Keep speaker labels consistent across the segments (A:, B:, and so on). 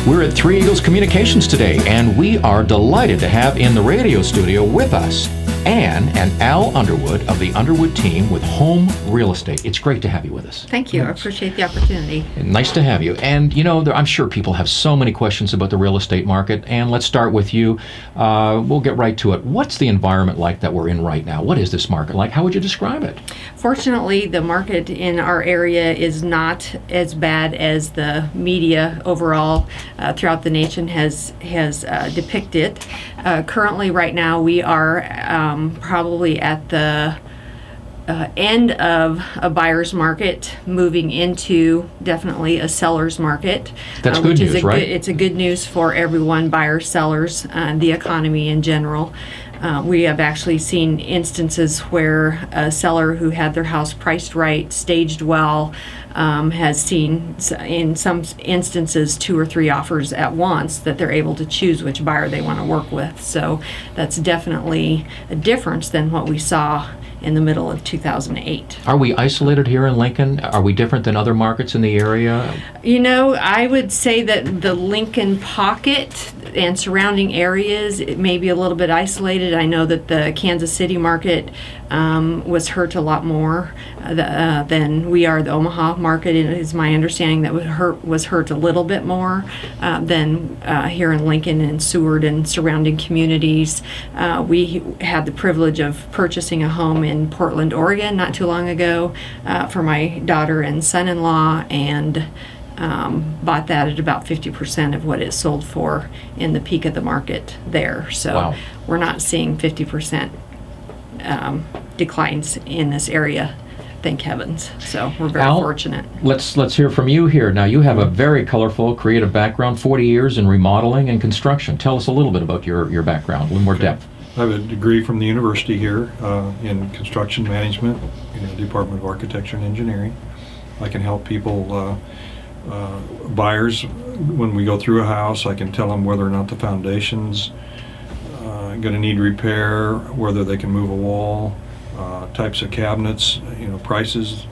A: We're at Three Eagles Communications today, and we are delighted to have in the radio studio with us Ann and Al Underwood of the Underwood team with Home Real Estate. It's great to have you with us.
B: Thank you. I appreciate the opportunity.
A: Nice to have you. And I'm sure people have so many questions about the real estate market. And let's start with you. We'll get right to it. What's the environment like that we're in right now? What is this market like? How would you describe it?
B: Fortunately, the market in our area is not as bad as the media overall throughout the nation has depicted. Currently, right now, we are probably at the end of a buyer's market, moving into definitely a seller's market.
A: That's good news, right?
B: It's a good news for everyone, buyers, sellers, the economy in general. We have actually seen instances where a seller who had their house priced right, staged well, has seen in some instances 2 or 3 offers at once that they're able to choose which buyer they want to work with. So that's definitely a difference than what we saw in the middle of 2008.
A: Are we isolated here in Lincoln? Are we different than other markets in the area?
B: I would say that the Lincoln pocket and surrounding areas, it may be a little bit isolated. I know that the Kansas City market was hurt a lot more than we are. The Omaha market, it is my understanding, that was hurt a little bit more than here in Lincoln and Seward and surrounding communities. We had the privilege of purchasing a home in Portland, Oregon not too long ago for my daughter and son-in-law, and bought that at about 50% of what it sold for in the peak of the market there. So
A: wow.
B: We're not seeing 50% declines in this area, thank heavens. So we're very fortunate.
A: Let's hear from you here. Now, you have a very colorful, creative background, 40 years in remodeling and construction. Tell us a little bit about your background, a little more depth.
C: I have a degree from the university here in construction management in the Department of Architecture and Engineering. I can help people, buyers, when we go through a house. I can tell them whether or not the foundation's going to need repair, whether they can move a wall, types of cabinets, prices,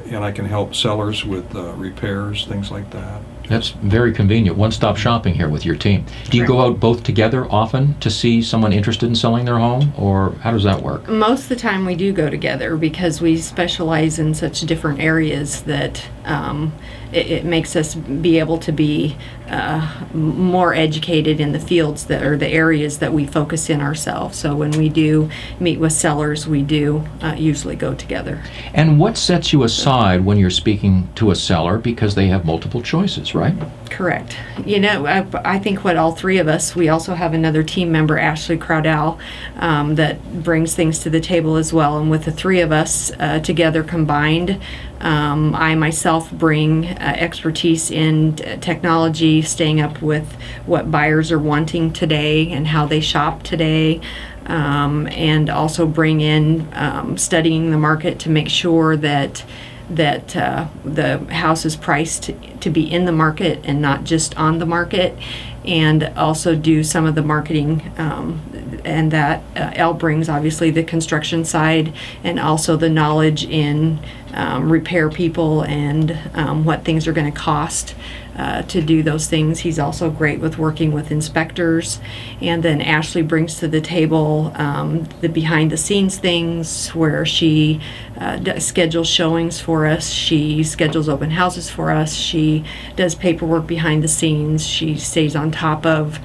C: and I can help sellers with repairs, things like that.
A: That's very convenient. One-stop shopping here with your team. Do you go out both together often to see someone interested in selling their home, or how does that work?
B: Most of the time we do go together because we specialize in such different areas that it makes us be able to be more educated in the fields that are the areas that we focus in ourselves. So when we do meet with sellers, we do usually go together.
A: And what sets you aside when you're speaking to a seller, because they have multiple choices, right?
B: Correct. I think what all three of us, we also have another team member, Ashley Crowdell, that brings things to the table as well. And with the three of us together combined, I myself bring expertise in technology, staying up with what buyers are wanting today and how they shop today, and also bring in studying the market to make sure that the house is priced to be in the market and not just on the market, and also do some of the marketing, and that Elle brings obviously the construction side and also the knowledge in repair people and what things are going to cost to do those things. He's also great with working with inspectors. And then Ashley brings to the table the behind the scenes things, where she schedules showings for us, she schedules open houses for us, she does paperwork behind the scenes, she stays on top of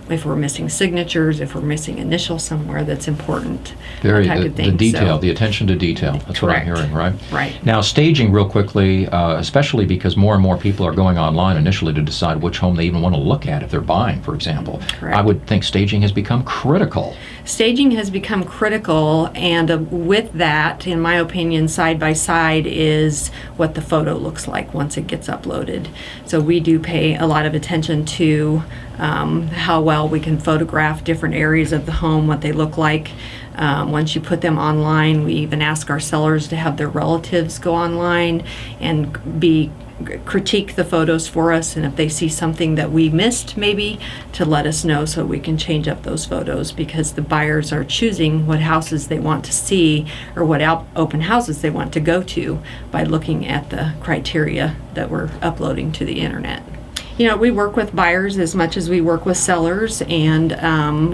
B: if we're missing signatures, if we're missing initials somewhere that's important.
A: The detail, the attention to detail. That's
B: correct.
A: What I'm hearing, right?
B: Right.
A: Now, staging real quickly, especially because more and more people are going online initially to decide which home they even want to look at if they're buying, for example.
B: Correct.
A: I would think staging has become critical.
B: Staging has become critical, and with that, in my opinion, side by side is what the photo looks like once it gets uploaded. So we do pay a lot of attention to how well we can photograph different areas of the home, what they look like. Once you put them online, we even ask our sellers to have their relatives go online and critique the photos for us, and if they see something that we missed, maybe to let us know so we can change up those photos, because the buyers are choosing what houses they want to see or what open houses they want to go to by looking at the criteria that we're uploading to the internet. You know, we work with buyers as much as we work with sellers, and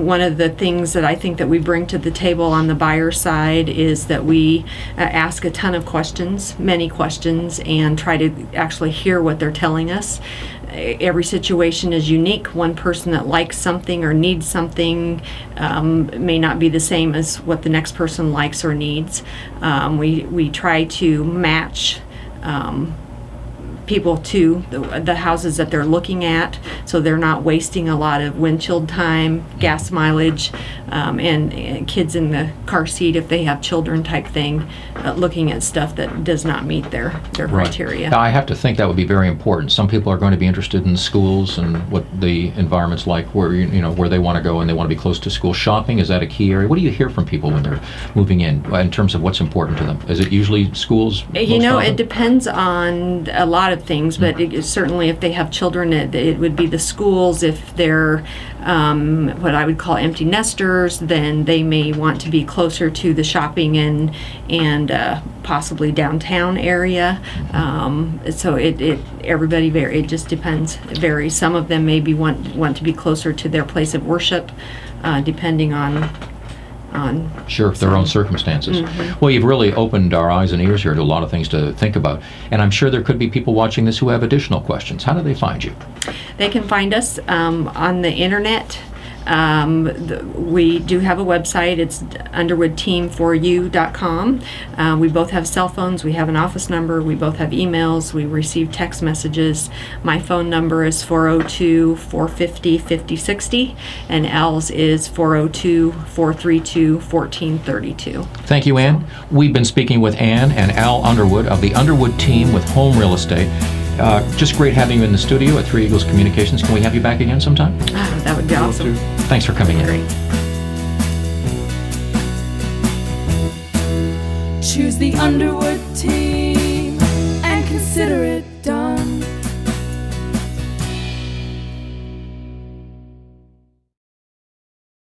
B: one of the things that I think that we bring to the table on the buyer side is that we ask a ton of questions, many questions, and try to actually hear what they're telling us. Every situation is unique. One person that likes something or needs something may not be the same as what the next person likes or needs. We try to match people to the houses that they're looking at, so they're not wasting a lot of windshield time, gas mileage, and kids in the car seat if they have children type thing, looking at stuff that does not meet their criteria.
A: Now, I have to think that would be very important. Some people are going to be interested in schools and what the environment's like, where where they want to go and they want to be close to school. Shopping, is that a key area? What do you hear from people when they're moving in terms of what's important to them? Is it usually schools?
B: It depends on a lot of things, but certainly if they have children, it would be the schools. If they're what I would call empty nesters, then they may want to be closer to the shopping and possibly downtown area. So everybody varies. It just depends. It varies. Some of them maybe want to be closer to their place of worship, depending on
A: their own circumstances. Well, you've really opened our eyes and ears here to a lot of things to think about, and I'm sure there could be people watching this who have additional questions. How do they find you?
B: They can find us on the internet. We do have a website. It's underwoodteam4u.com. We both have cell phones. We have an office number. We both have emails. We receive text messages. My phone number is 402-450-5060, and Al's is 402-432-1432.
A: Thank you, Ann. We've been speaking with Ann and Al Underwood of the Underwood team with Home Real Estate. Just great having you in the studio at Three Eagles Communications. Can we have you back again sometime?
B: That would be awesome.
A: Thanks for coming in.
B: Great.
D: Choose the Underwood team.